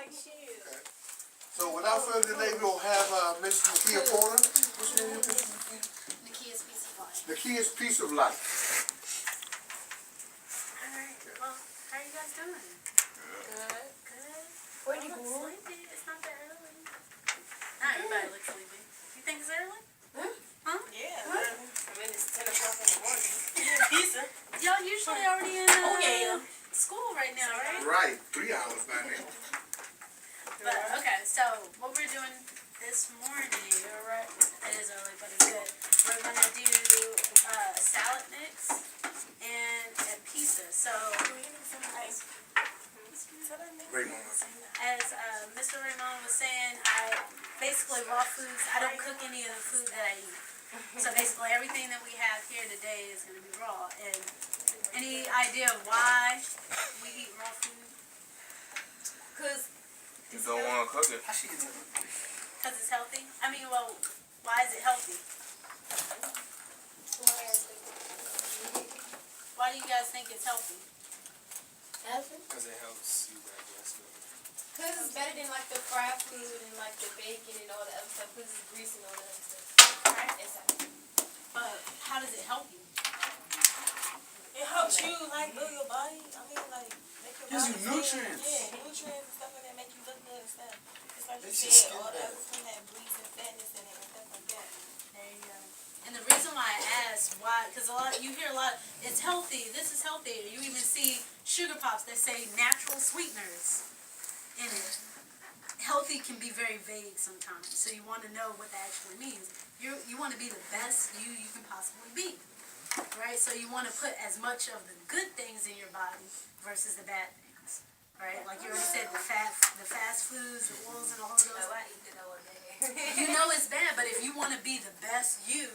like shit. Okay. So without further delay, we'll have Miss Nakia Porter. What's your name? Nakia's Piece of Life. Nakia's Piece of Life. Alright, well, how are you guys doing? Good. Good? Where do you Look go? sleepy. It's not that early. Not everybody looks sleepy. You think it's early? Huh? Yeah. I mean, it's 10 o'clock in the morning. Pizza. Y'all usually already in school right now, right? Right, 3 hours by now. But, okay, so what we're doing this morning, you're right, it is early, but it's good. We're going to do a salad mix and a pizza. So, Great moment. as Mr. Raymond was saying, basically raw foods, I don't cook any of the food that I eat. So basically everything that we have here today is going to be raw. And any idea of why we eat raw food? Because You don't want to cook it. Because it's healthy? I mean, well, why is it healthy? Why do you guys think it's healthy? Because it helps you digest it. Because it's better than like the fried food and like the bacon and all that other stuff. Because it's greasy and all that other stuff. Right? It's healthy. But how does it help you? It helps you like build your body. I mean, like make your Gives body you feel- nutrients. Yeah, nutrients and stuff like that make you look good and stuff. It's like you Makes your said, skin all the better. other food had grease and fatness in it and stuff like that. There you go. And the reason why I asked why, because you hear a lot, it's healthy, this is healthy. You even see sugar pops that say natural sweeteners in it. Healthy can be very vague sometimes, so you want to know what that actually means. You want to be the best you can possibly be, right? So you want to put as much of the good things in your body versus the bad things, right? Like you already said, the fast foods, the oils, and all of those. Oh, I eat it all day. You know it's bad, but if you want to be the best you,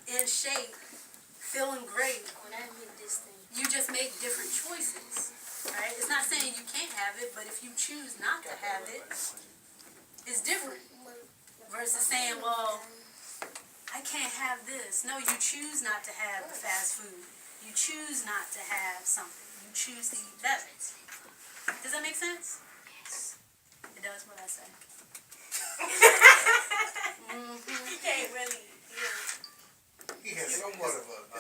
in shape, feeling great, When I eat this thing. you just make different choices, right? It's not saying you can't have it, but if you choose not to have it, it's different. Versus saying, well, I can't have this. No, you choose not to have the fast food. You choose not to have something. You choose to eat better. Does that make sense? Yes. It does what I say. You can't really. He has somewhat of a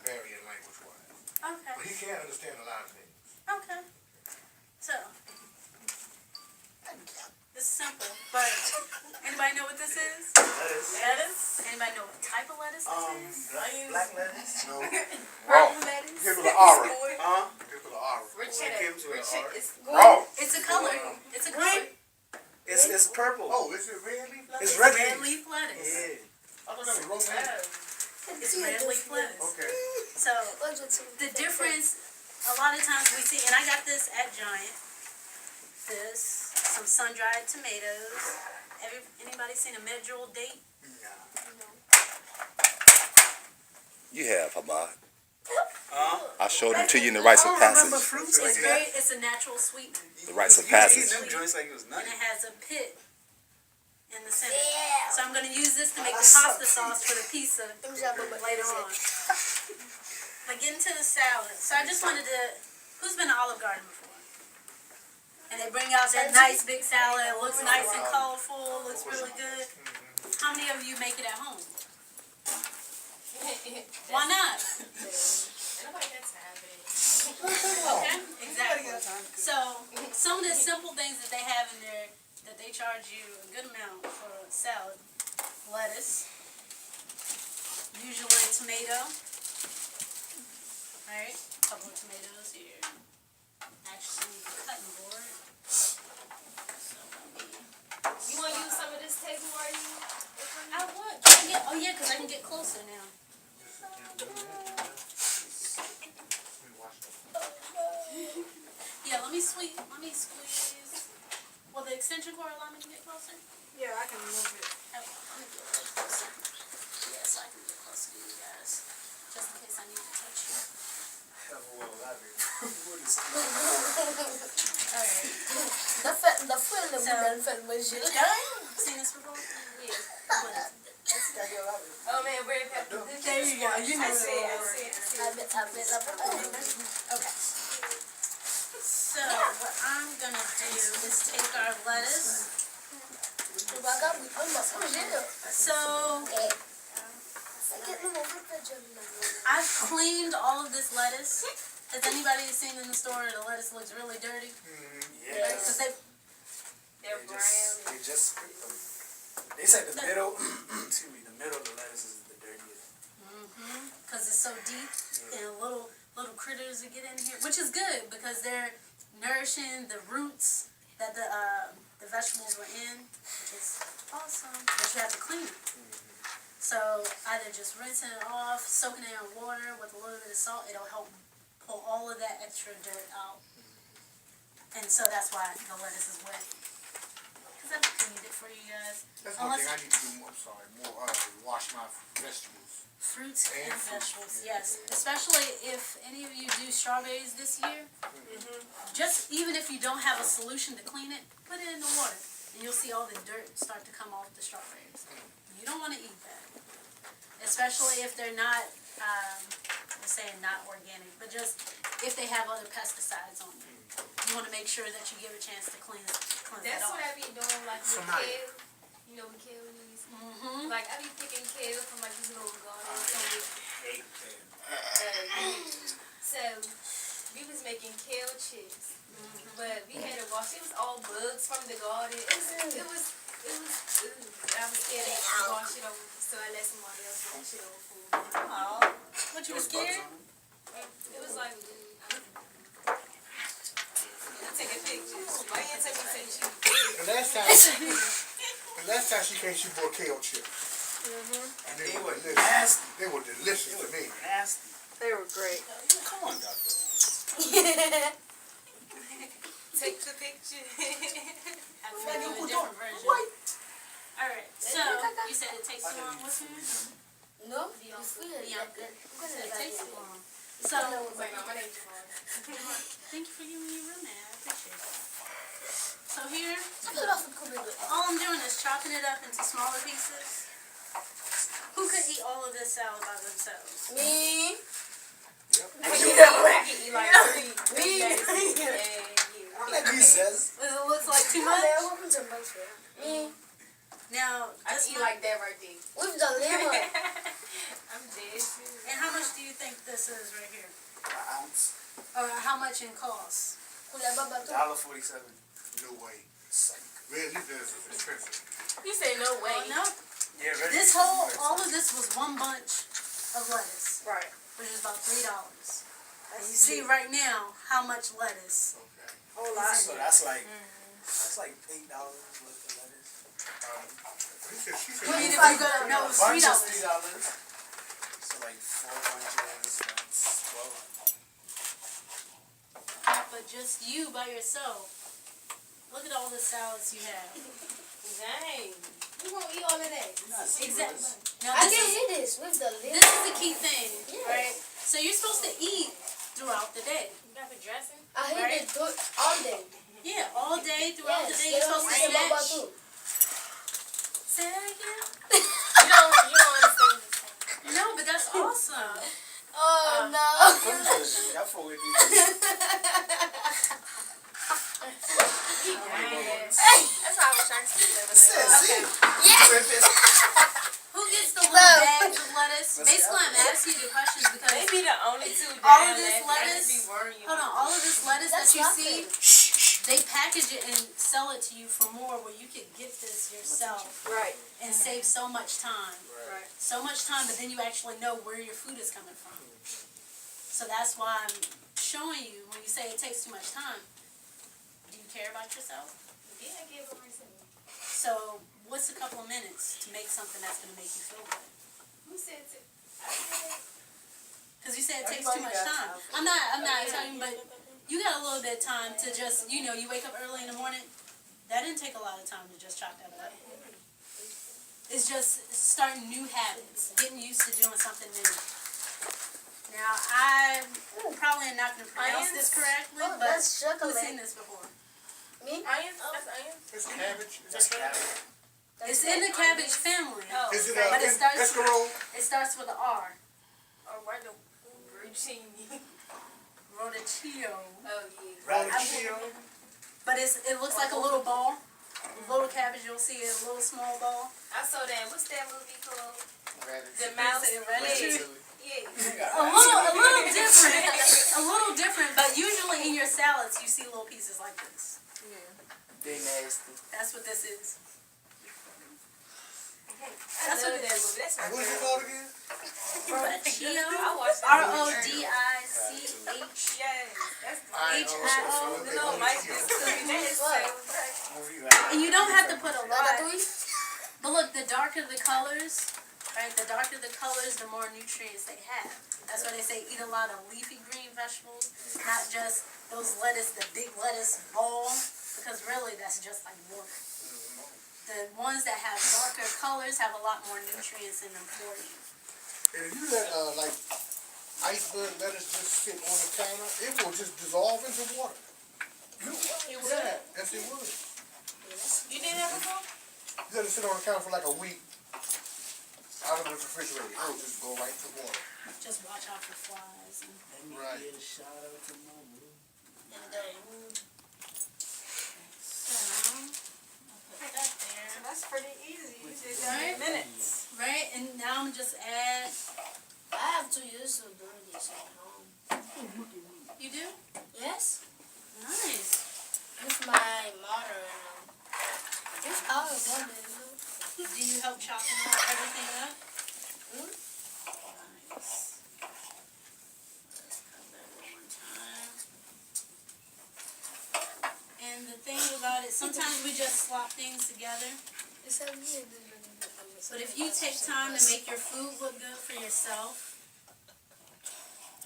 barrier language-wise. Okay. But he can't understand a lot of things. Okay. So, this is simple, but anybody know what this is? Lettuce. Anybody know what type of lettuce this is? Black lettuce? No. Raw lettuce. Give it an aura. Huh? Give it an aura. Rich When it cheddar. comes to Rich an cheddar. art. It's Raw. It's a color. It's a color. It's purple. Oh, is it red leaf? It's Red red leaf lettuce. Yeah. I thought that was romaine. It's red leaf lettuce. Okay. So, the difference, a lot of times we see, and I got this at Giant, some sun-dried tomatoes. Anybody seen a medjool date? You have, Hamad. Huh? I showed them to you in the rites of passage. It's a natural sweetener. The rites of You eating passage. them joints like it was And nothing. it has a pit in the center. So I'm going to use this to make the pasta sauce for the pizza later on. But get into the salad. So I just wanted to, who's been to Olive Garden before? And they bring out their nice big salad. It looks nice and colorful. Looks really good. How many of you make it at home? Why not? Nobody got time for it. Okay, exactly. So some of the simple things that they have in there that they charge you a good amount for a salad: lettuce, usually tomato, right? A couple of tomatoes here. Actually, the cutting board. So You want to use some of this table while you? I would. Can I get? Oh yeah, because I can get closer now. Yeah, let me squeeze. Will the extension cord allow me to get closer? Yeah, I can move it. Okay, let me get a little closer. Yeah, so I can get closer to you guys. Just in case I need to touch you. Alright. The film was you. Seen this before? Yeah. What is it? Oh man, red pepper. There you go. You know I see it. Okay. So what I'm gonna do is take our lettuce. So I've cleaned all of this lettuce. Has anybody seen in the store the lettuce looks really dirty? Yeah. Because they They're They brown. just, they said the middle, excuse me, the middle of the lettuce is the dirtiest. because it's so deep and little critters that get in here, which is good because they're nourishing the roots that the vegetables were in, which is awesome. But you have to clean it. So either just rinsing it off, soaking it in water with a little bit of salt, it'll help pull all of that extra dirt out. And so that's why the lettuce is wet. Because I've cleaned it for you guys. That's one thing I need to do, I'm sorry, more, wash my vegetables. Fruits and And fruits, vegetables, yeah. yes. Especially if any of you do strawberries this year. Just even if you don't have a solution to clean it, put it in the water. And you'll see all the dirt start to come off the strawberries. You don't want to eat that. Especially if they're not, I'm saying not organic, but just if they have other pesticides on them. You want to make sure that you give a chance to cleanse that That's off. what I be doing, like with Somebody. kale. You know, with kale leaves. Mm-hmm. Like, I be picking kale from like this little garden. Hate kale. So, we was making kale chips. But we had to wash, it was all bugs from the garden. It was I was scared to wash it over, so I let somebody else wash it over for me. Oh, what, you were scared? It was like, take a picture. Why you take me say you? The last time she came, she bought kale chips. And They were delicious. nasty. They were delicious to me. Nasty. They were great. Come on, Dr. Take the picture. I'm gonna do a different version. Alright, so you said it takes too long. What's yours? No? Bianca. Yeah. Bianca. You said it takes too long. So, Wait, no, my name's Ron. thank you for giving me room, man. I appreciate that. So here, all I'm doing is chopping it up into smaller pieces. Who could eat all of this salad by themselves? Me. You eat like three Me. days. Like he says. Does it look like too much? Me. Now, I just eat like that right there. With the lemon. I'm dead too. and how much do you think this is right here? An ounce. Or how much in cost? $1.47. No way. Psych. Really, this is expensive. You say no way. Oh, no. Yeah, very This expensive. all of this was one bunch of lettuce, Right. which is about $3. And you see right now how much lettuce. Okay. Whole So that's like $8 worth of lettuce. She said, I mean, if no. you go, no, it was Bunch is $3. $3. So like 4 bunches, that's 12. But just you by yourself. Look at all the salads you have. Dang. You won't eat all of that. Exactly. Now I this can is, eat this with the lemon. this is the key thing, Yes. right? So you're supposed to eat throughout the day. You got the dressing? I hate Right. it all day. Yeah, all day throughout the Yes. day you're supposed to snatch. too. Say that again? You don't understand this. No, but that's awesome. Oh no. Y'all for with That's why I was trying to speak that. Who gets the little bags of lettuce? Basically, I'm asking you the questions because They be the only two all down of this there. I lettuce, just be worrying. hold on, all of this lettuce that That's you nothing. see, they package it and sell it to you for more where you could get this yourself Right. and save so much time. Right. So much time, but then you actually know where your food is coming from. So that's why I'm showing you when you say it takes too much time. Do you care about yourself? Yeah, I gave it myself. So what's a couple of minutes to make something that's going to make you feel good? Who said it? Because you said it takes too much time. I'm not telling you, but you got a little bit of time to just, you wake up early in the morning. That didn't take a lot of time to just chop that up. It's just starting new habits, getting used to doing something new. Now, I probably am not going to pronounce this correctly, Oh, but that's who's chocolate. seen this before? Me? Onions? That's onions? It's cabbage. That's cabbage. It's in the cabbage family. Oh, Is it But it starts- escarole? It starts with an R. or where the routine? Rodicchio. Oh yeah. Radicchio. But it looks like a little ball. Little cabbage, you'll see a little small ball. I saw that. What's that movie called? Rabbit. The Mouse. Say Ratatouille. Yeah. A little different. A little different, but usually in your salads you see little pieces like this. Big nasty. That's what this is. I love that movie. That's my What is it favorite. called again? Rodicchio. I watched that Rodich. movie. Yes. That's H-I-O. no, Mike just took me. That is so right. And you don't have to put a lot. Ratatouille. But look, the darker the colors, right? The darker the colors, the more nutrients they have. That's why they say eat a lot of leafy green vegetables, not just those lettuce, the big lettuce ball, because really that's just like water. The ones that have darker colors have a lot more nutrients in them for you. And if you let like iceberg lettuce just sit on the counter, it will just dissolve into water. You would. Yeah, yes it would. You did that before? You let it sit on the counter for like a week out of the refrigerator. It will just go right to water. Just watch out for flies. And Right. Get a shout out to Mama. so, Put that there. That's pretty easy. You did that Right. in minutes. right, and now I'm just add. I have to use to do this at home. You do? Yes. Nice. With my mother and this our mother. Do you help chopping up everything up? Hmm? Nice. And the thing about it, sometimes we just swap things together. But if you take time to make your food look good for yourself,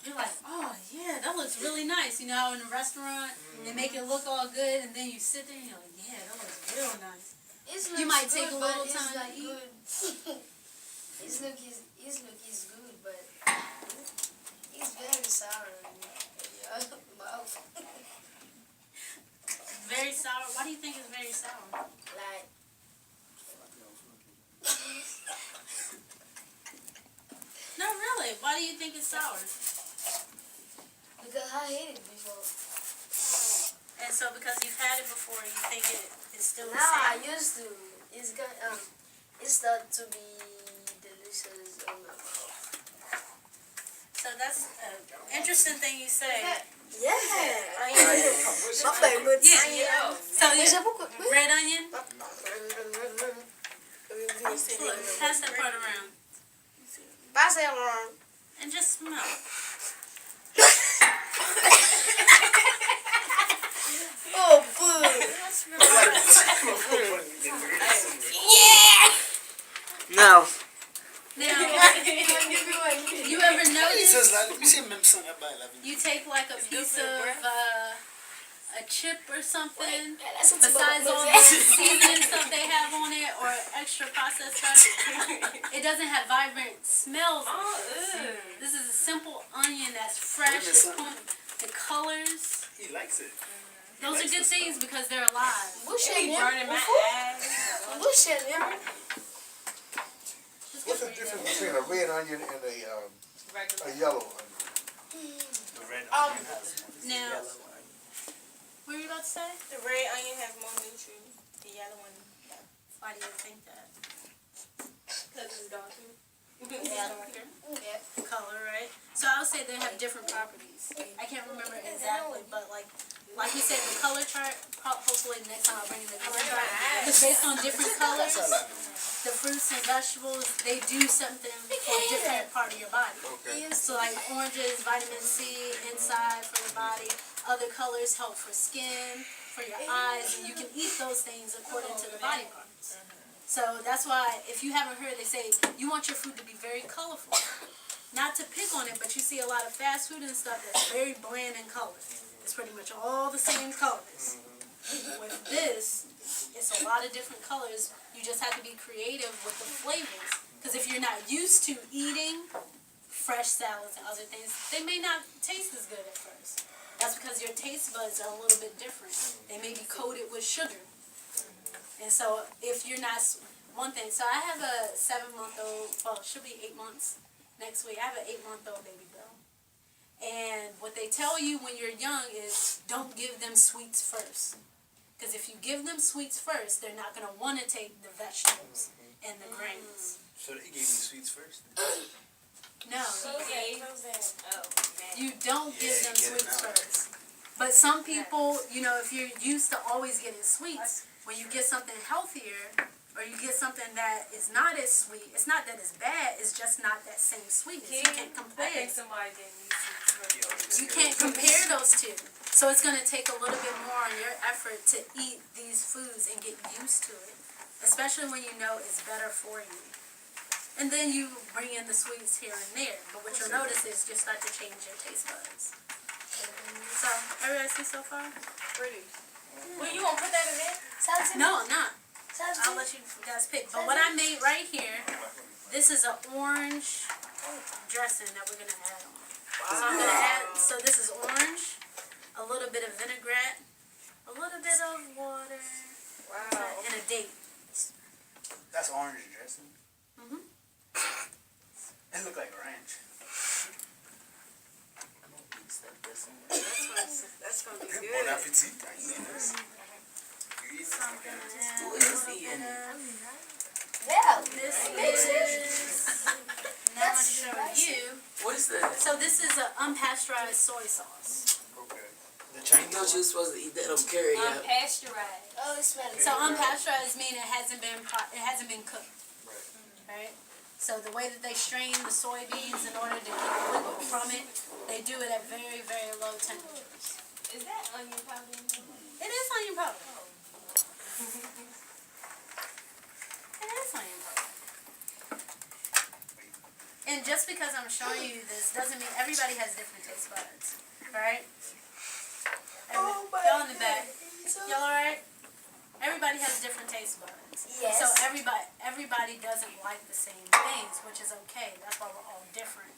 you're like, oh yeah, that looks really nice. You know how in a restaurant, they make it look all good, and then you sit there and you're like, yeah, that looks real nice. You might take a little time to eat. His look is good, but it's very sour in your mouth. Very sour. Why do you think it's very sour? Like, No, really. Why do you think it's sour? because I ate it before. And so because you've had it before, you think it is still the Now I same? used to. It started to be delicious in my mouth. So that's an interesting thing you say. Yeah. My favorite. Yeah. So you red onion? Pass that part around. Pass it around. And just smell. Oh, boo. No. Now, you ever notice you take like a piece of a chip or something, besides all the seasoning stuff they have on it or extra processed stuff, it doesn't have vibrant smells. This is a simple onion that's fresh. It's the colors. He likes it. Those are good things because they're alive. It be burning my ass. What's the difference between a red onion and a yellow onion? The red onion has one. Now, Yellow onion. what were you about to say? The red onion has more nutrients. The yellow one. Why do you think that? Because it's darker. The color, right? So I would say they have different properties. I can't remember exactly, but like you said, the color chart, hopefully next time I'll bring you the color chart. Because based on different colors, the fruits and vegetables, they do something for a different part of your body. Okay. So like oranges, vitamin C inside for the body. Other colors help for skin, for your eyes, and you can eat those things according to the body parts. So that's why, if you haven't heard, they say you want your food to be very colorful. Not to pick on it, but you see a lot of fast food and stuff that's very bland in color. It's pretty much all the same colors. With this, it's a lot of different colors. You just have to be creative with the flavors. Because if you're not used to eating fresh salads and other things, they may not taste as good at first. That's because your taste buds are a little bit different. They may be coated with sugar. And so if you're not, one thing, so I have a 7-month-old, well, it should be 8 months next week. I have an 8-month-old baby girl. And what they tell you when you're young is don't give them sweets first. Because if you give them sweets first, they're not going to want to take the vegetables and the grains. So they gave me sweets first. No, Okay. Oh, man. you don't give Yeah, them you get it sweets now. first. But some people, you know, if you're used to always getting sweets, when you get something healthier, or you get something that is not as sweet, it's not that it's bad, it's just not that same sweetness. You can't I compare. think somebody gave me some. You can't compare those two. So it's going to take a little bit more on your effort to eat these foods and get used to it, especially when you know it's better for you. And then you bring in the sweets here and there. But what you'll notice is you start to change your taste buds. So, everybody see so far? Pretty. Well, you gonna put that in there? Sounds good. No, I'm not. Sounds I'll good. let you guys pick. But what I made right here, this is an orange dressing that we're going to add on. So I'm going to add, so this is orange, a little bit of vinaigrette, a little bit of water, Wow. and a date. That's orange dressing. Mhm. It look like ranch. That's gonna be Bon good. appetit. I eat this. You eat So I'm going to add a Who little is bit eating? of, Yeah. this Makes is, now I'm going to show you. What is that? So this is an unpasteurized soy sauce. Okay. The I Chinese thought you one? were supposed to eat that on carry out. Unpasteurized. Oh, it smells So unpasteurized means it hasn't been cooked. Right. Right? So the way that they strain the soybeans in order to get the liquid from it, they do it at very, very low temperatures. Is that onion powder in there? It is onion powder. It is onion powder. And just because I'm showing you this doesn't mean everybody has different taste buds, right? Y'all in the back. Y'all alright? Everybody has different taste buds. Yes. So everybody doesn't like the same things, which is okay. That's why we're all different.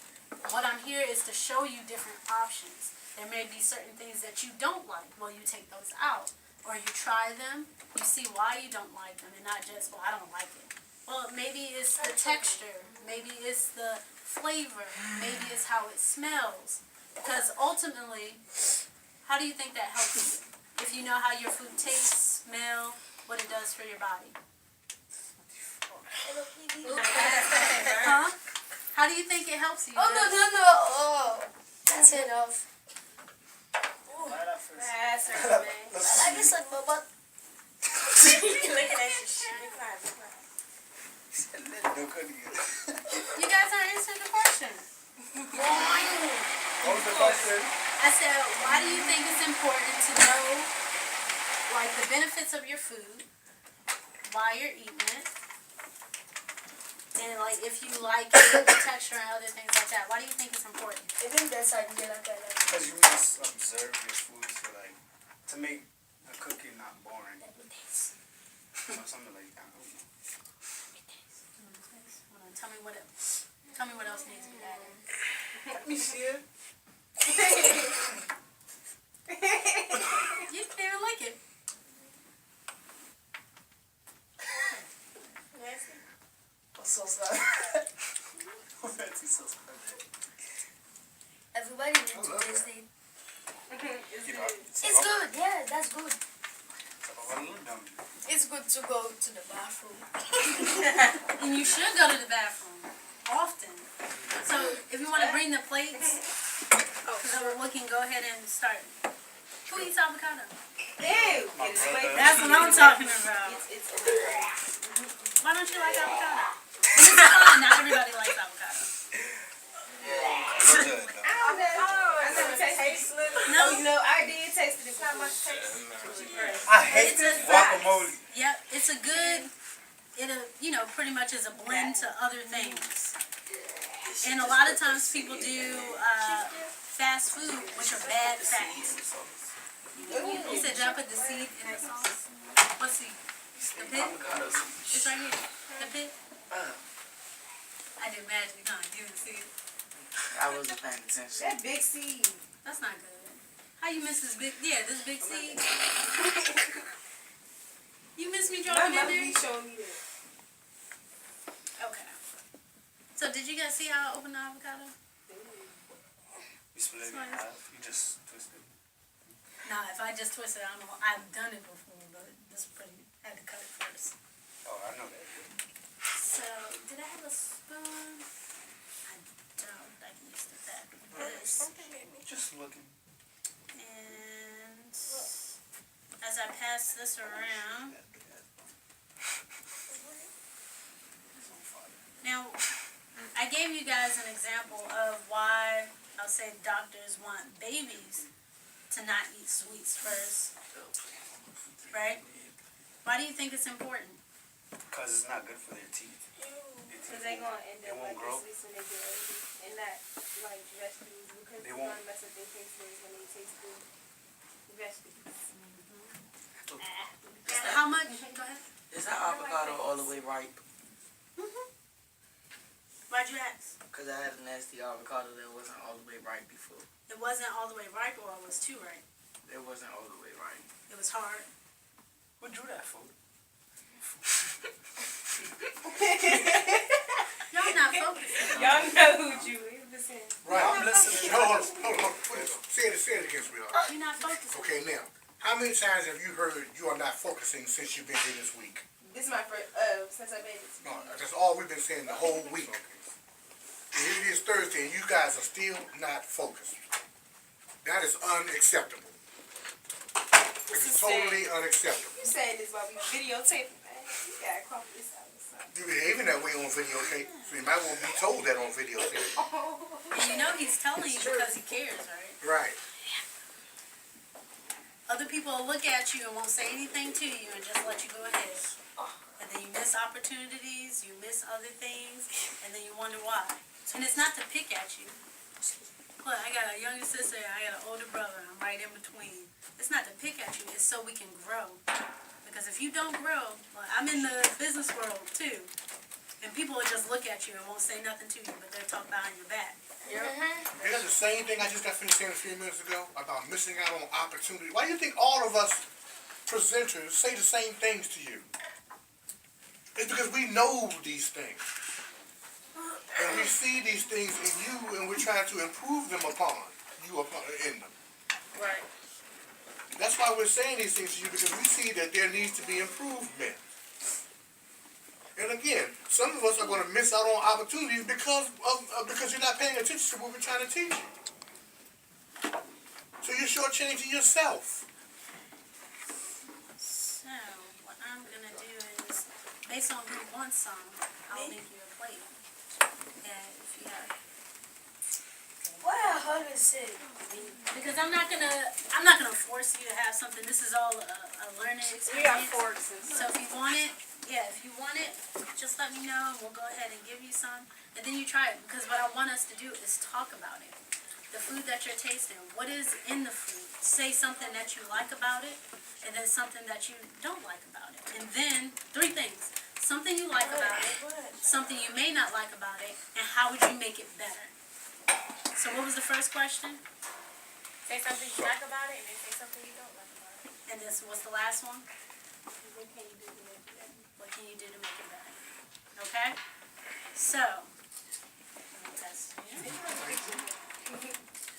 What I'm here is to show you different options. There may be certain things that you don't like. Well, you take those out. Or you try them, you see why you don't like them, and not just, well, I don't like it. Well, maybe it's the texture. Maybe it's the flavor. Maybe it's how it smells. Because ultimately, how do you think that helps you? If you know how your food tastes, smell, what it does for your body. Huh? How do you think it helps you? Oh, no. Oh, that's enough. That's right, man. I guess like my butt. Looking at your shit. Be quiet, be quiet. No cooking. You guys aren't answering the question. What was the question? I said, why do you think it's important to know, like, the benefits of your food, why you're eating it, and, like, if you like it, the texture and other things like that. Why do you think it's important? I think that's how you get like that. Because you must observe your food to make the cooking not boring. Or something like that. I don't know. Hold on, tell me what else needs to be added. Let me see it. You didn't even like it. I'm so sorry. That's so sorry. Everybody needs to taste it. It's good. Yeah, that's good. It's good to go to the bathroom. And you should go to the bathroom often. So if you want to bring the plates, so we can go ahead and start. Who eats avocado? Ew. That's what I'm talking about. It's Why don't you like avocado? And it's fine. Not everybody likes avocado. I never tasted it. No. You know, I did taste it. It's not much taste. I hate It's this a- guacamole. Yep, it's a good. It pretty much is a blend to other things. And a lot of times people do fast food, which are bad fats. You said, did I put the seed in the sauce? What seed? The pit? It's right here. The pit? I did magic, huh? You didn't see it. I wasn't paying attention. That big seed. That's not good. How you miss this big? Yeah, this big seed. You miss me My dropping in mother there? be showing me that. Okay. So did you guys see how I opened the avocado? You split it in half. You just twist it. Nah, if I just twist it, I've done it before, but this pretty had to cut it first. Oh, I know that. So, did I have a spoon? I don't. I can use the back of this. Something made me. Just looking. And as I pass this around, now I gave you guys an example of why I'll say doctors want babies to not eat sweets first, right? Why do you think it's important? Because it's not good for their teeth. Because they gonna end It up won't like grow. this when they get older, and not like vegetables, because They it's won't. gonna mess up their taste buds when they taste the vegetables. Now, how much? Go ahead. Is that avocado all the way ripe? Why'd you ask? Because I had a nasty avocado that wasn't all the way ripe before. It wasn't all the way ripe, or it was too ripe. It wasn't all the way ripe. It was hard. What drew that for? Y'all not focusing. Y'all know who Jew is. Right. I'm listening. Hold on. Say it again, sweetheart. You're not focusing. Okay, now, how many times have you heard you are not focusing since you've been here this week? This is my first, since I've been here. No, that's all we've been saying the whole week. And here it is Thursday, and you guys are still not focused. That is unacceptable. It is totally unacceptable. You saying this while we videotaping, man. You gotta crop this out or something. You're behaving that way on videotape, so you might want to be told that on videotape. And you know he's telling you because he cares, right? Right. Other people will look at you and won't say anything to you and just let you go ahead. And then you miss opportunities, you miss other things, and then you wonder why. And it's not to pick at you. Look, I got a younger sister, I got an older brother, I'm right in between. It's not to pick at you, it's so we can grow. Because if you don't grow, well, I'm in the business world too. And people will just look at you and won't say nothing to you, but they'll talk behind your back. This is the same thing I just got finished saying a few minutes ago about missing out on opportunity. Why do you think all of us presenters say the same things to you? It's because we know these things. And we see these things in you, and we're trying to improve them upon in them. Right. That's why we're saying these things to you, because we see that there needs to be improvement. And again, some of us are going to miss out on opportunities because you're not paying attention to what we're trying to teach you. So you're shortchanging yourself. So, what I'm going to do is, based on who wants some, I'll make you a plate. And if you have... Wow, how does it? Because I'm not gonna force you to have something. This is all a learning experience. We got forks and So if you want it, just let me know and we'll go ahead and give you some. And then you try it. Because what I want us to do is talk about it. The food that you're tasting, what is in the food? Say something that you like about it, and then something that you don't like about it. And then, 3 things. Something you like about it, something you may not like about it, and how would you make it better? So what was the first question? say something you like about it, and then say something you don't like about it. And this was the last one? What can you do to make it better? What can you do to make it better? Okay? So, let me test you.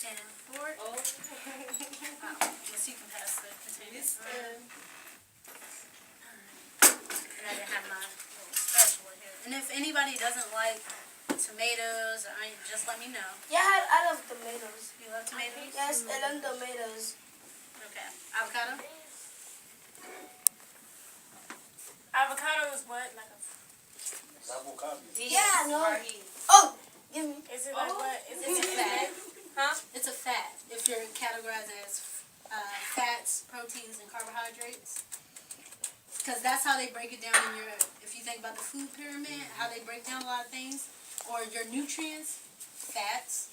And fork. Oh, yes, you can pass the containers. And I didn't have my little spatula here. And if anybody doesn't like tomatoes or onions, just let me know. Yeah, I love tomatoes. You love tomatoes? Yes, I love tomatoes. Okay. Avocado? Avocado is what? Like a. Avocado. Yeah, I know. Oh, give me. Is it like what? Is It's a it fat. Huh? It's a fat. If you're categorized as fats, proteins, and carbohydrates. Because that's how they break it down in your, if you think about the food pyramid, how they break down a lot of things. Or your nutrients, fats,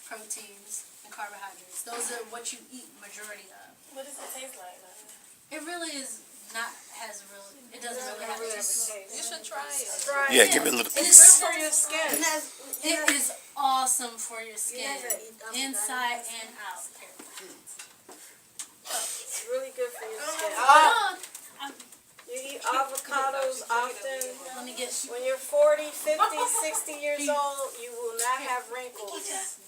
proteins, and carbohydrates. Those are what you eat majority of. What does it taste like? It really is not, it doesn't really have a taste. You should try it. Yeah, give it a little. It is Good for your skin. It is awesome for your skin, never eat avocado. inside and out. It's really good for your skin. Oh, You eat avocados often. Let me get. When you're 40, 50, 60 years old, you will not have wrinkles.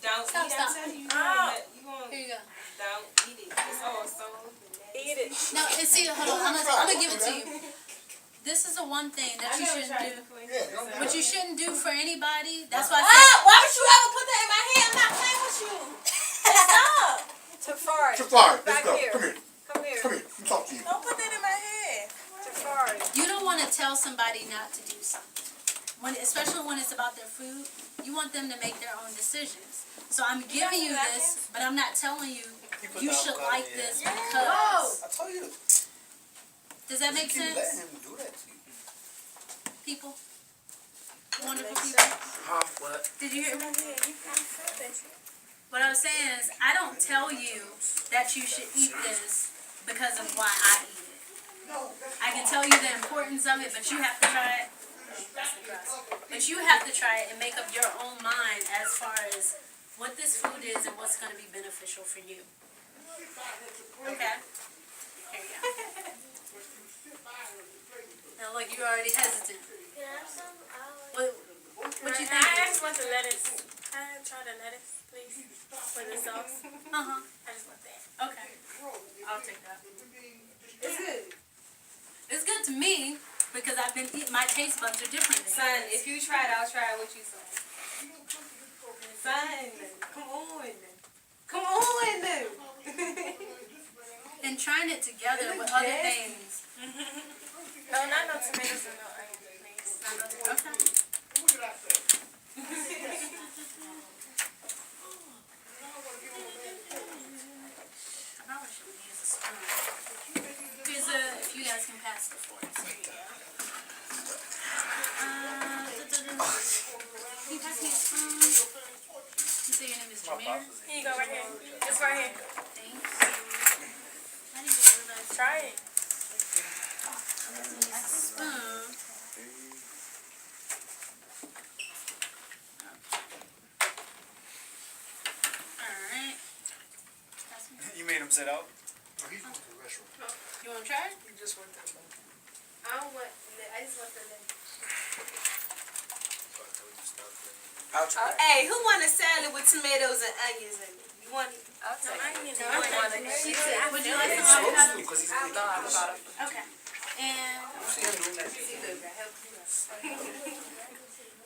Don't Stop, eat. stop. I tell you, you gonna Here you go. don't eat it. It's all so. Eat it. No, and see, hold on. I'm gonna give it to you. This is the one thing that you shouldn't do. What you shouldn't do for anybody. That's why I said. Why would you ever put that in my hand? I'm not playing with you. Stop. Tafari. Tafari, let's Back go. here. Come here. Come here. Come here. Let me talk to you. Don't put that in my head. Tafari. You don't want to tell somebody not to do something. Especially when it's about their food, you want them to make their own decisions. So I'm giving you this, but I'm not telling you you should like this because. I told you. Does that make You keep letting sense? him do that to you. People? Wonderful people? Huh? What? Did you hear me? What I was saying is, I don't tell you that you should eat this because of why I eat it. I can tell you the importance of it, but you have to try it. But you have to try it and make up your own mind as far as what this food is and what's going to be beneficial for you. Okay? Here you go. Now look, you're already hesitant. Can I have some? What you I think? just want the lettuce. Can I try the lettuce, please? With the sauce. Uh-huh. I just want that. Okay. I'll take that. It's good. It's good to me because I've been eating, my taste buds are different. Than Son, yours. if you try it, I'll try it with you, son. Son, come on. Come on. And trying it together with other things. No, not no tomatoes and no onions, please. Okay. I probably should use a spoon. Here's if you guys can pass the forks. Here you go. Can you pass me a spoon? You say your name is Jameer? Here you go, right here. It's right here. Thanks. I didn't get realize. Try it. Use a spoon. Alright. Pass me. You made him sit out? Oh, he's going to the restaurant. You want to try it? You just went there. I don't want, I just want the leg. I'll try. Hey, who want a salad with tomatoes and onions in it? You want it? I'll take it. Would you like He's some supposed avocado? to because he's making Okay. And You see him doing that?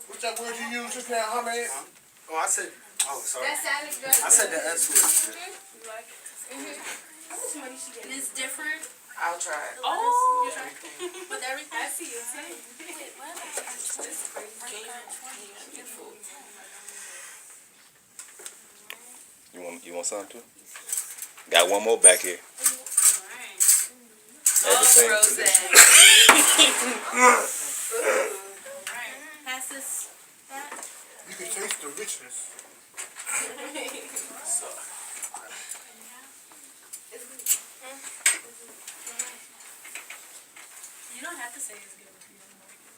What's that word you used just now, Ahmed? Oh, I said. Oh, sorry. That salad good. I said the S word. How much money she get? it's different I'll try it. Oh, with everything. I see your team. You want some too? Got one more back here. Alright. Everything. Alright. Pass this back. You can taste the richness. You don't have to say it's good if you don't like it.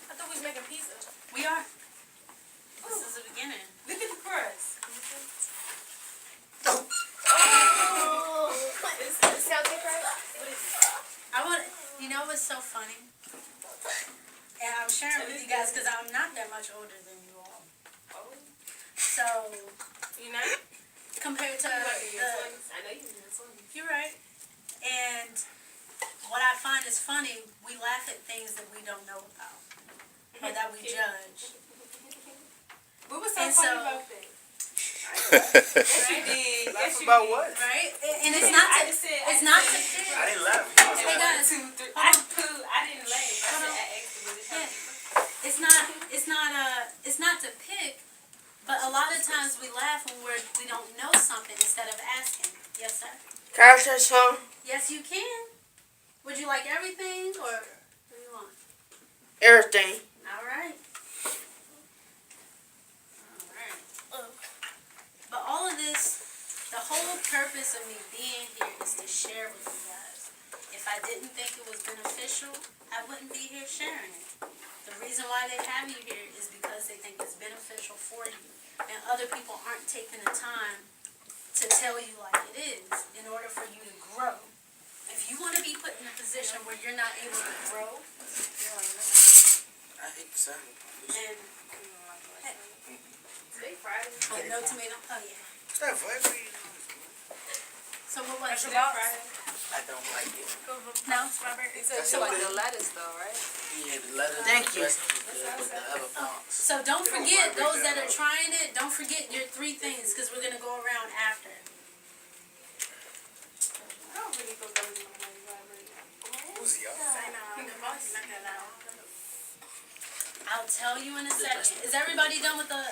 I thought we was making pizza. We are. This is the beginning. Look at the crust. It's healthy, right? I want. You know what's so funny? And I'm sharing with you guys because I'm not that much older than you all. So You know? compared to I know the, you in your 20s. you're right. And what I find is funny, we laugh at things that we don't know about or that we judge. What was so And funny so- about that? Yes, you did. Laugh about what? Right? And it's not I to, just said. it's not to pick. I didn't laugh. Hey guys, 2, 3. I didn't laugh. I said I asked you, was it healthy? it's not to pick, but a lot of times we laugh when we don't know something instead of asking. Yes, sir. Can I say some? Yes, you can. Would you like everything or what do you want? Everything. All right. But all of this, the whole purpose of me being here is to share with you guys. If I didn't think it was beneficial, I wouldn't be here sharing it. The reason why they have you here is because they think it's beneficial for you. And other people aren't taking the time to tell you like it is in order for you to grow. If you want to be put in a position where you're not able to grow, I hate salad. and Today Friday. oh, no tomato. Oh yeah. Is that vibrating? So what was it? I don't like it. No. So like the lettuce though, right? Yeah, the lettuce. Thank you. dressing was good, but the other parts. So don't forget those that are trying it. Don't forget your 3 things because we're gonna go around after. Who's y'all? I'll tell you in a second. Is everybody done with the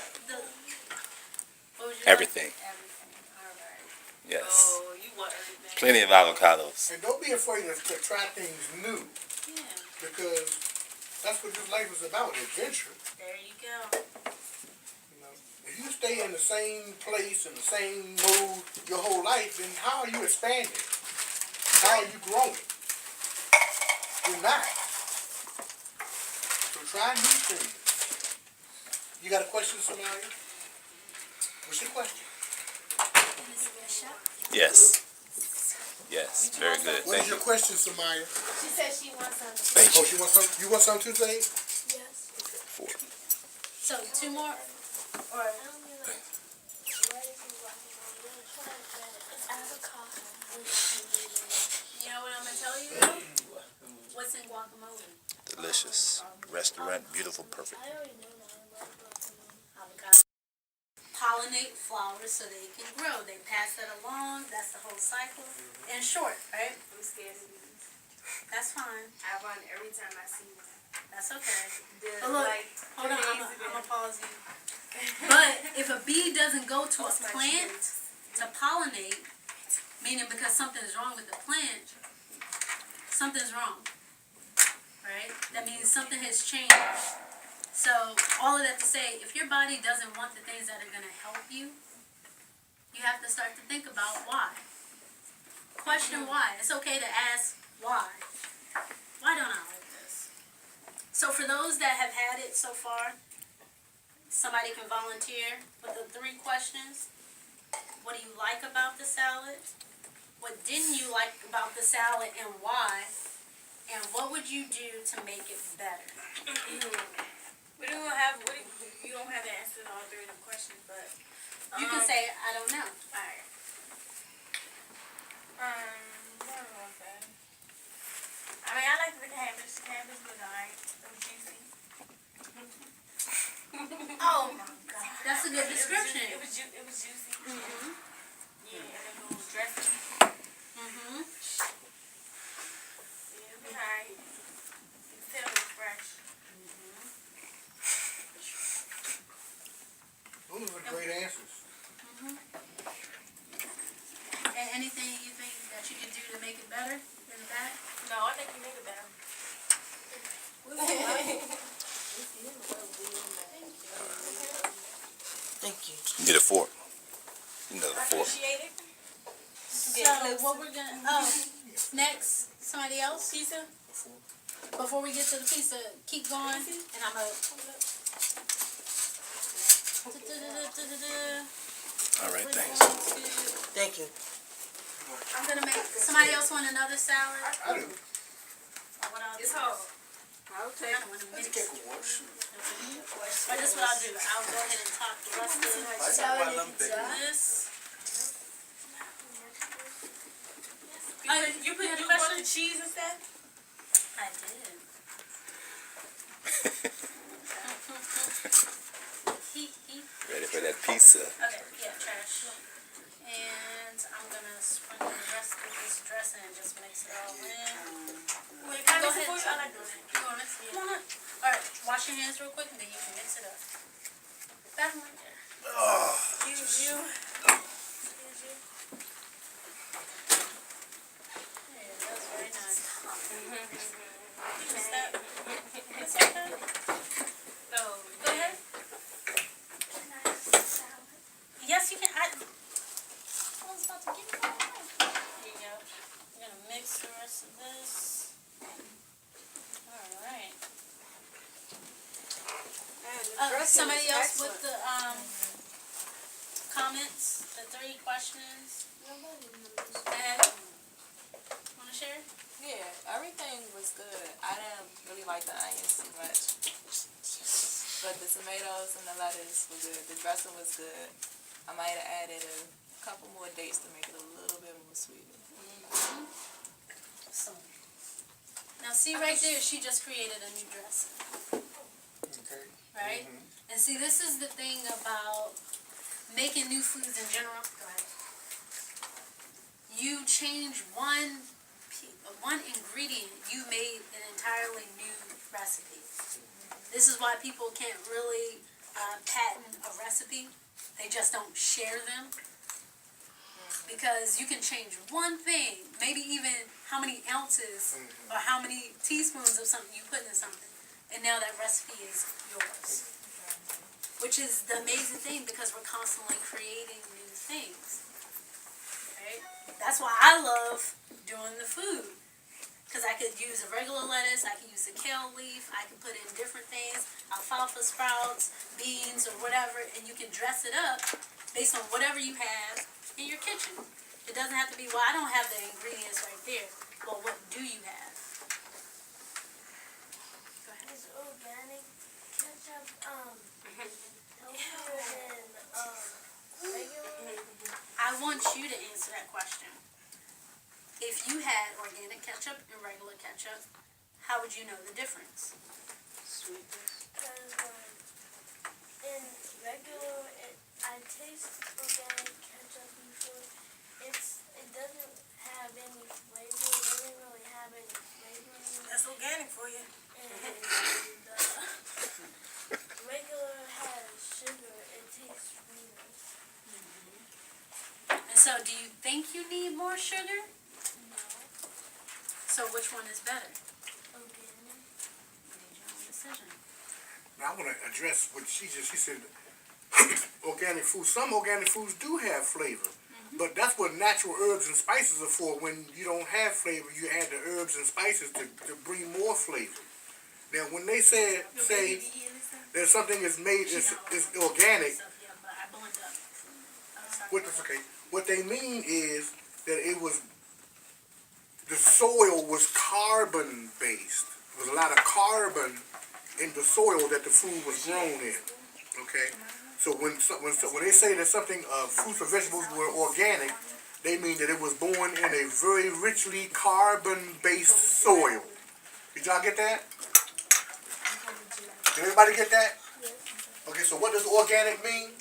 what was your Everything. Everything. All right. Yes. Oh, you want everything. Plenty of avocados. And don't be afraid to try things new, Yeah. because that's what this life is about, adventure. There you go. You know, if you stay in the same place, in the same mood your whole life, then how are you expanding? How are you growing? You're not. So try new things. You got a question, Somalia? What's your question? Yes. Yes. Very good. What is Thank your you. question, Somalia? She said she wants some. Thank Oh, you. she wants some. You want some too, Zane? Yes. 4. So 2 more, or I don't mean like, what is it like? It's avocado and cheese. you know what I'm gonna tell you? What's in guacamole? Delicious. Restaurant. Beautiful. Perfect. I already know that. I love guacamole. Avocado. Pollinate flowers so they can grow. They pass that along. That's the whole cycle. In short, right? I'm scared of these. That's fine. I run every time I see one. That's okay. The, But look, like, hold on. I'm days gonna ago. pause you. But if a bee doesn't go to a That's my plant to pollinate, meaning because something's wrong with the plant, something's wrong. Right? That means something has changed. So, all of that to say, if your body doesn't want the things that are going to help you, you have to start to think about why. Question why. It's okay to ask why. Why don't I like this? So, for those that have had it so far, somebody can volunteer with the 3 questions. What do you like about the salad? What didn't you like about the salad and why? And what would you do to make it better? We don't have, you don't have to answer all 3 of the questions, but. You can say, I don't know. Alright. What was I saying? I mean, I like the cabbage. Cabbage was alright. It was juicy. Oh my God. That's a good description. It was juicy. Mm-hmm. Yeah, and it was dressing. Mm-hmm. Yeah, it was alright. You could tell it was fresh. Those are great answers. And anything you think that you can do to make it better in the back? No, I think you made it better. Thank you. You need a fork. You need I a fork. appreciate it. So what we're gonna, next, somebody else? Pizza? Before we get to the pizza, keep going, and I'm gonna. All right. Thanks. Thank you. I'm gonna make, somebody else want another salad? I do. Or what I'll do It's is- hard. I don't wanna mix. Get wash. Or this what I'll do, I'll go ahead and top the rest of I got my lump big. this. You put had a you question? put the cheese and stuff? I did. Ready for that pizza? Okay, yeah, trash. And I'm gonna sprinkle the rest of this dressing and just mix it all in. Wait, can I Go mix it ahead. for you? I like doing it. You wanna mix it? Come on. Alright, wash your hands real quick and then you can mix it up. That one right there. Excuse you. Yeah, that's very nice. Just that. It's okay. So, Go ahead. Yes, you can. I was about to get it. Here you go. I'm gonna mix the rest of this. Alright. Somebody else with the comments, the 3 questions. Nobody knows. Ed, wanna wanna share? Yeah, everything was good. I didn't really like the onions too much. But the tomatoes and the lettuce were good. The dressing was good. I might have added a couple more dates to make it a little bit more sweeter. So, now see right there, she just created a new dressing, Okay. right? And see, this is the thing about making new foods in general. Go ahead. You change one ingredient, you made an entirely new recipe. This is why people can't really patent a recipe. They just don't share them. Because you can change one thing, maybe even how many ounces or how many teaspoons of something you put in something, and now that recipe is yours. Which is the amazing thing, because we're constantly creating new things. Right? That's why I love doing the food. Because I could use a regular lettuce, I could use a kale leaf, I could put in different things, alfalfa sprouts, beans, or whatever, and you can dress it up based on whatever you have in your kitchen. It doesn't have to be, well, I don't have the ingredients right there. Well, what do you have? Go ahead. Is organic ketchup healthier than regular? I want you to answer that question. If you had organic ketchup and regular ketchup, how would you know the difference? Sweetness. Because in regular, I taste organic ketchup before. It doesn't have any flavor. It doesn't really have any flavor in it. That's organic for you. And regular has sugar. It tastes sweeter. And so, do you think you need more sugar? No. So, which one is better? Organic. You made your own decision. Now I want to address what she said. Organic food. Some organic foods do have flavor, but that's what natural herbs and spices are for. When you don't have flavor, you add the herbs and spices to bring more flavor. Now, when they say that something is made is organic, Yeah, but I blend up. what they mean is that the soil was carbon based. There was a lot of carbon in the soil that the food was grown in. Okay, so when they say that something fruits or vegetables were organic, they mean that it was born in a very richly carbon based soil. Did y'all get that? Did everybody get that? Okay, so what does organic mean?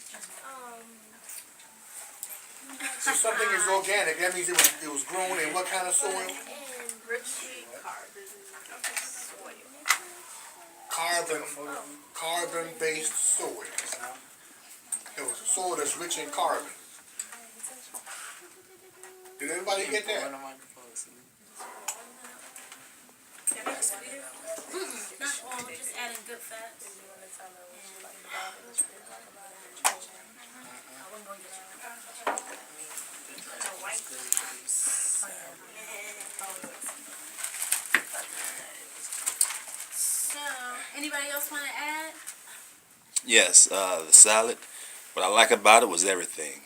If something is organic, that means it was grown in what kind of soil? Richly soil. Carbon-based soil. It was a soil that's rich in carbon. Did everybody get that? That makes it sweeter? Not all, just adding good fats. So, anybody else want to add? Yes, the salad. What I like about it was everything.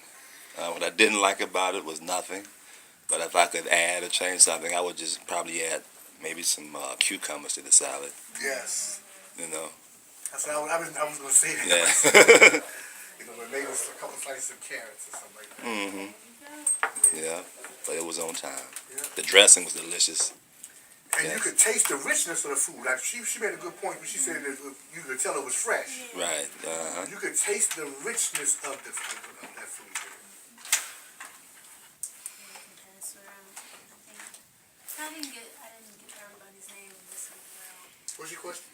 What I didn't like about it was nothing. But if I could add or change something, I would just probably add maybe some cucumbers to the salad. Yes. You know. That's what I was going to say that. Yeah. Maybe a couple slices of carrots or something like that. Mhm. Yeah, but it was on time. Yeah. The dressing was delicious. And Yes. you could taste the richness of the food. Like she made a good point when she said that you could tell it was fresh. Right. You could taste the richness of that food. I didn't get everybody's name this one around. What's your question?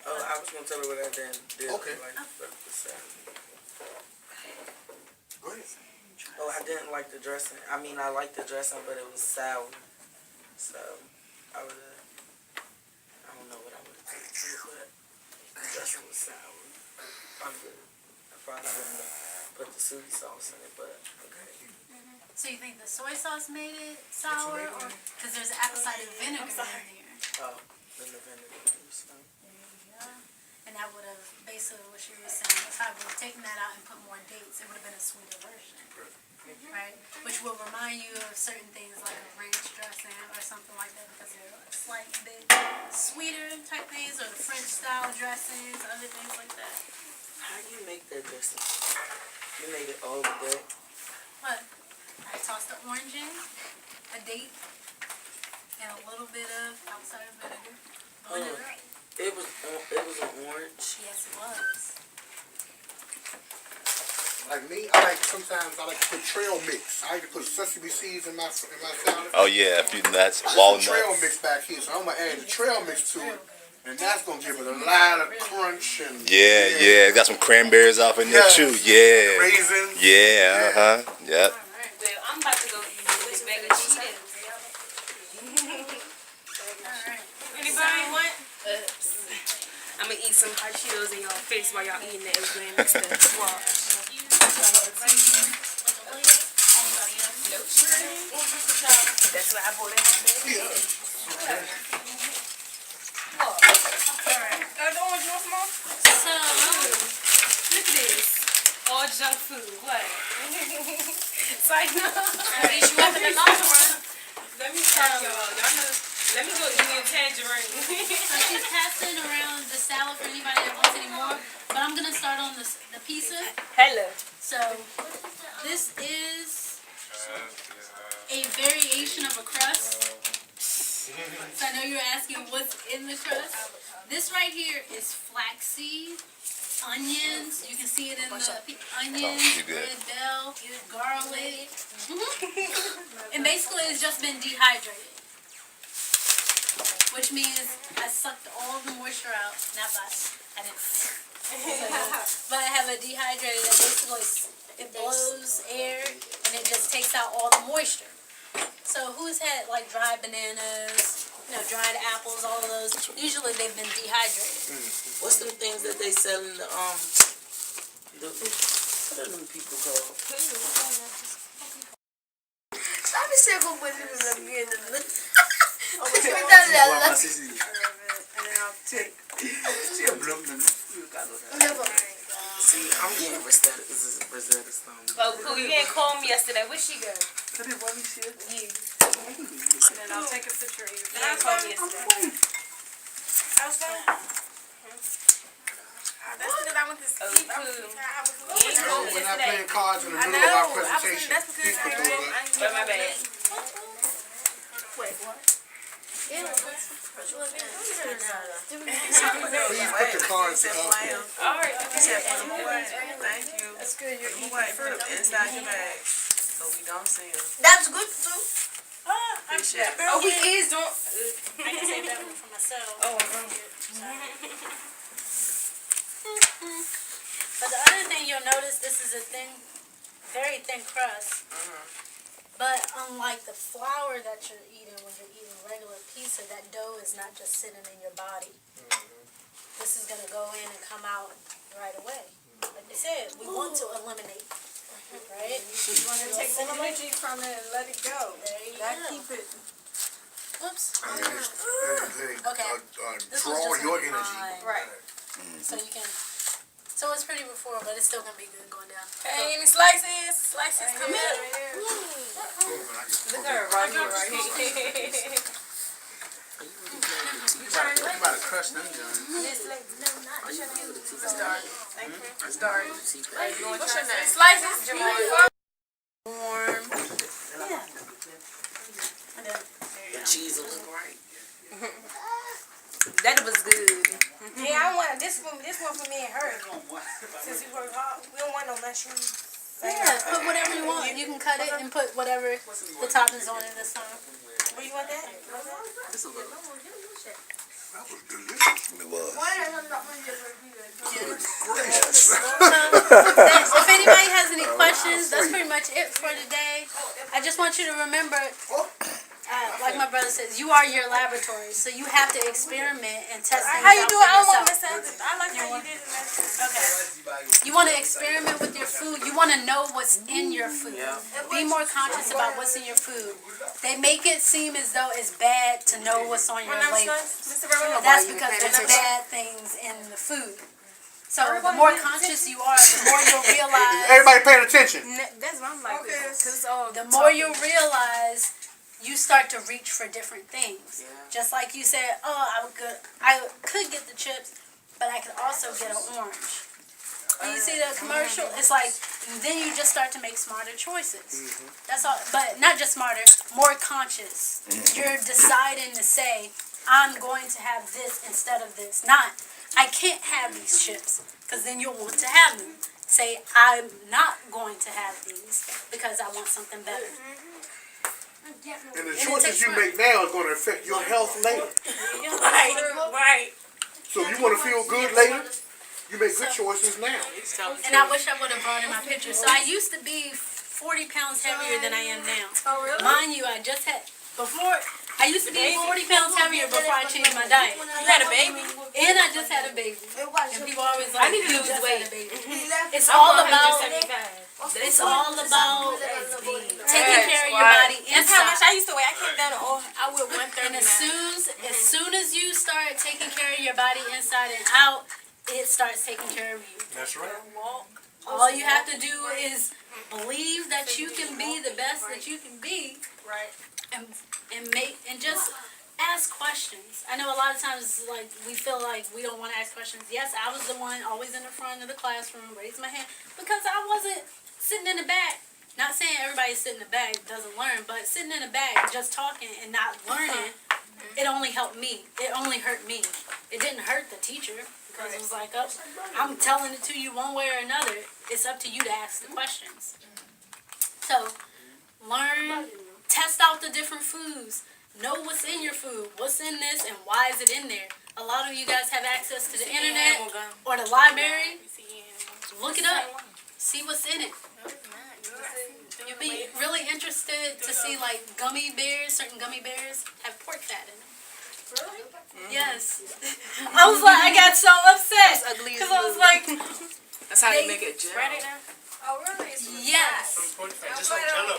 Oh, I was gonna tell her what I did. Okay. Like the salad. Go ahead. Oh, I didn't like the dressing. I mean, I liked the dressing, but it was sour. So I would I don't know what I would have taken, but the dressing was sour. I probably wouldn't have put the soy sauce in it, but okay. So you think the soy sauce made it sour, or because there's apple cider vinegar in there? Oh, then the vinegar. So. There you go. and that would have basically what she was saying. If I would have taken that out and put more dates, it would have been a sweeter version, right? Which will remind you of certain things like a ranch dressing or something like that because they're a slight bit sweeter type things, or the French style dressings, other things like that. How do you make that dressing? You made it all the way. What? I tossed the orange in, a date, and a little bit of outside vinegar. Blend it up. It was an orange. Yes, it was. Like me, sometimes I like to put trail mix. I like to put sesame seeds in my salad. Oh yeah, a few nuts, Some walnuts. trail mix back here, so I'm gonna add the trail mix to it, and that's gonna give it a lot of crunch and Yeah. Got some cranberries off in there Yes. too. Yeah. raisins. Yeah. Yep. Well, I'm about to go eat this bag of Cheetos. Anybody want? I'm gonna eat some hot Cheetos in y'all face while y'all eating that egg and stuff. Wow. That's why I bought it. The orange, you want some more? So, Look at this. All junk food. What? It's like, no. at least you have in the long run. Let me tell y'all. Y'all know. Let me go eat me a tangerine. So she's passing around the salad for anybody that wants any more. But I'm gonna start on the pizza. Hello. So this is a variation of a crust. So I know you're asking what's in the crust. This right here is flaxseed, onions. You can see it in the onions, you good. red bell, garlic. And basically it's just been dehydrated. Which means I sucked all the moisture out. Not by, I didn't. But I have a dehydrated that basically it blows air and it just takes out all the moisture. So who's had like dried bananas, dried apples, all of those? Usually they've been dehydrated. What's them things that they sell in the what are them people called? Let me say what was it again. See, I'm getting Rosetta Stone. Oh, cool. You didn't call me yesterday. Where'd she go? And then I'll take a picture of you. You didn't call me yesterday. How's that? That's because I went to sleep. Oh, cool. You know, we're not playing cards in the middle of our presentation. That's because Please put those up. But my bad. Please put the cards up. Alright. Thank you. That's good. You're eating put them inside your bag so we don't see them. That's good too. Appreciate it. Oh, we is doing. I can save that one for myself. Oh, But the other thing you'll notice, this is a very thin crust. But unlike the flour that you're eating when you're eating regular pizza, that dough is not just sitting in your body. This is going to go in and come out right away. Like they said, we want to eliminate, right? We want to Take some energy from it and let it go. There you That go. keep it. Oops. And then Okay. This was draw just your on energy. mine. Right. So you can. So it's pretty before, but it's still gonna be good going down. Hey, any slices? Slices, come here. Look at her right here, right here. You about to crush them, John. Let's start. What's your name? Slices. Warm. The cheese was right. That was good. Yeah, I want this one for me and her. Since we work hard, we don't want no mushrooms. Yeah, put whatever you want. You can cut it and put whatever the toppings on it this time. Where you want that? That was delicious. It was. If anybody has any questions, that's pretty much it for today. I just want you to remember, like my brother says, you are your laboratory, so you have to experiment and test things How you out do for it? I don't want yourself. to miss out. I like how you did it last time. Okay. You want to experiment with your food. You want to know what's in your food. Be more conscious about what's in your food. They make it seem as though it's bad to know what's on your label. Mr. Rivera. That's because there's bad things in the food. So the more conscious you are, the more you'll realize. Everybody paying attention. That's what I'm like. Cause it's all The more you realize, you start to reach for different things. Just like you said, oh, I could get the chips, but I could also get an orange. And you see the commercial? It's like, then you just start to make smarter choices. That's all. But not just smarter, more conscious. You're deciding to say, I'm going to have this instead of this. Not, I can't have these chips, because then you'll want to have them. Say, I'm not going to have these because I want something better. And the choices you make now are going to affect your health later. right. So you want to feel good later? You make good choices now. And I wish I would have brought in my picture. So I used to be 40 pounds heavier than I am now. Oh, really? Mind you, I just had, before, I used to be 40 pounds heavier before I changed my diet. You had a baby? And I just had a baby. And people always like, I need to you lose just weight. had a baby. It's all about, 175. it's all about taking care of your body That's how much inside. I used to weigh. I came down to, I weighed 130. And as soon as you start taking care of your body inside and out, it starts taking care of you. That's right. All you have to do is believe that you can be the best that you can be, Right. and just ask questions. I know a lot of times, like, we feel like we don't want to ask questions. Yes, I was the one always in the front of the classroom, raising my hand, because I wasn't sitting in the back. Not saying everybody sitting in the back doesn't learn, but sitting in the back just talking and not learning, it only helped me. It only hurt me. It didn't hurt the teacher. Because it was like, oh, I'm telling it to you one way or another. It's up to you to ask the questions. So, learn, test out the different foods. Know what's in your food. What's in this and why is it in there? A lot of you guys have access to the internet or the library. Look it up. See what's in it. You'll be really interested to see, like, gummy bears. Certain gummy bears have pork fat in them. Really? Yes. I was like, I got so upset. Because I was like, That's how they make it gel. Ready now? Oh, really? yes. Just like Jello.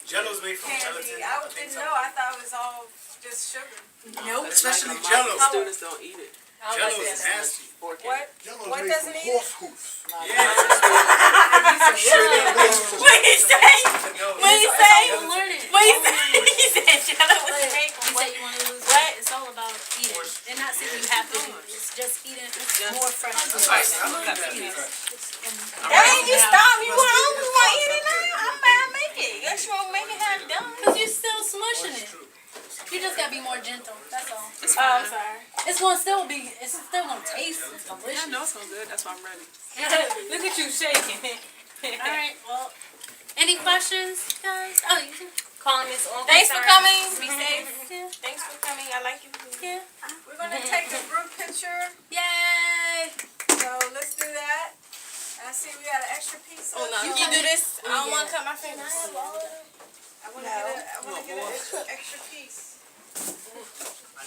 Jello's made from Candy. gelatin. I didn't know. I thought it was all just sugar. Nope. Especially Jello. Students don't eat it. Jello is nasty. What? Jello's What made doesn't from eat it? horse hoofs. What did he say? What did he say? Learn it. What did he say? He said Jello was But fake. you say you want to lose weight. It's all about eating. And not saying you have to do it. It's just eating more fresh food. That ain't you stop. You want hungry? You want to eat it now? I'm about to make it. Guess you won't make it how it's done. Because you're still smushing it. You just got to be more gentle. That's all. Oh, I'm sorry. It's going to still be, it's still going to taste delicious. I know it sounds good. That's why I'm ready. Look at you shaking. All right. Well, any questions, guys? Oh, you can. Calling this on. Thanks for coming. Be safe. Yeah. Thanks for coming. I like you. Yeah. We're going to take a group picture. Yay. So let's do that. I see we got an extra piece. Oh, no. You can do this. I don't want to cut my Can I fingers. have all of them? I want to get an extra piece.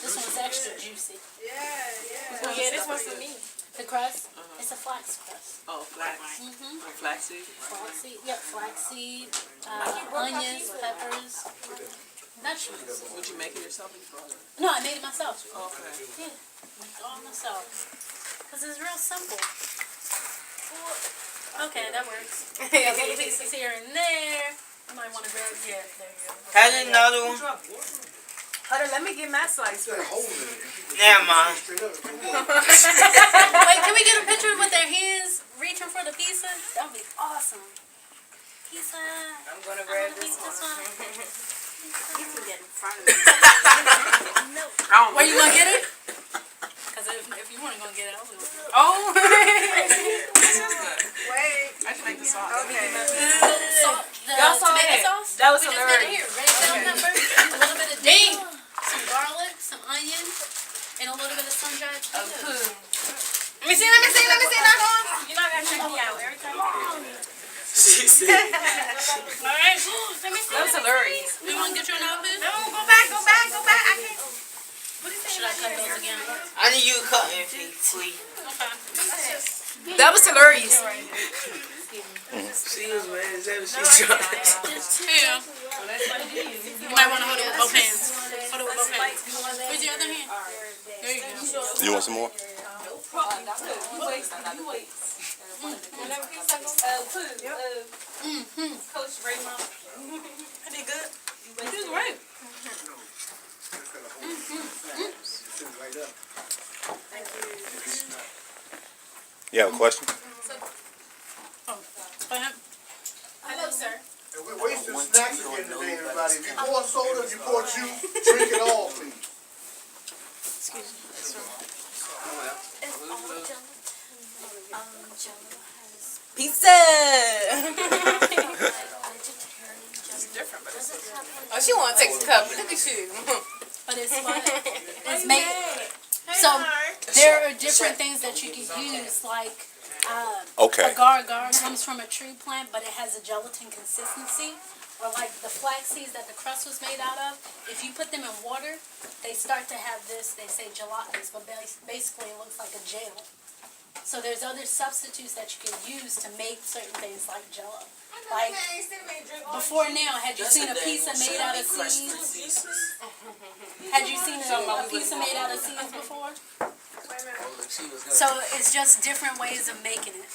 This one's extra juicy. Yeah. Oh, yeah, this one's for me. The crust, it's a flax crust. Oh, flax. Mm-hmm. Oh, flaxseed. Flaxseed, yep, flaxseed, onions, peppers, vegetables. Would you make it yourself before? No, I made it myself. Okay. Yeah, make it all myself. Because it's real simple. Okay, that works. Got little pieces here and there. You might want to grab, yeah, there you go. Has another one? Hold on, let me get my slice Got a first. hole in it. Yeah, man. Straight up. Wait, can we get a picture with their hands reaching for the pizza? That would be awesome. Pizza. I'm going to I grab wanna this eat one. You can get in front of me. I don't Where you gonna get it? Because if you weren't gonna get it, I was gonna get it. Oh. Wait. I can make the sauce. Okay. The Y'all saw tomato that. sauce? That was we just hilarious. did it here. Red bell pepper, a little bit of ding, some garlic, some onion, and a little bit of sun-dried tomato. Let me see. Not on. You know I got to check me out every time. She said. Alright, let me see. That was hilarious. You wanna get your outfit? No, go back. should I cut those again? I need you cutting feet, please. Okay. That was hilarious. She was mad as hell. She's trying. Here. You might want to hold it with both hands. Hold it with both hands. Where's your other hand? There you go. You want some more? Coach Raymond. I did good. You did great. You have a question? Go ahead. Hello, sir. And we're wasting snacks again today, everybody. If you pour soda, if you pour juice, drink it all, please. Pizza. Oh, she want to take a cup. Look at you. But it's what? It's made. So there are different things that you can use, like Okay. agar-agar comes from a tree plant, but it has a gelatin consistency. Or like the flax seeds that the crust was made out of, if you put them in water, they start to have this, they say gelatinous, but basically it looks like a gel. So there's other substitutes that you can use to make certain things like jello. Like, before now, had you seen a pizza made out of seeds? Had you seen a pizza made out of seeds before? So it's just different ways of making it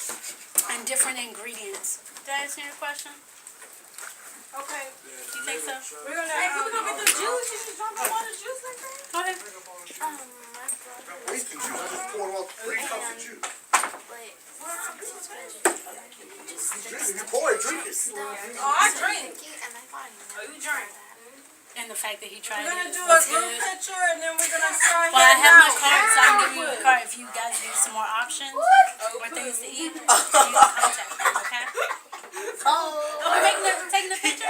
and different ingredients. Did I answer your question? Okay. You think so? We're gonna get the juice. You just drunk a lot of juice like that? Go ahead. Wasting juice. I just poured off 3 cups of juice. If you pour it, drink it. Oh, I drink. Oh, you drink. And the fact that he tried We're gonna it do a was group good. picture and then we're gonna start Well, I heading have my out. card, so I'm giving you a card. If you guys need some more options or things to eat, you can contact me, okay? Oh, we're taking a picture?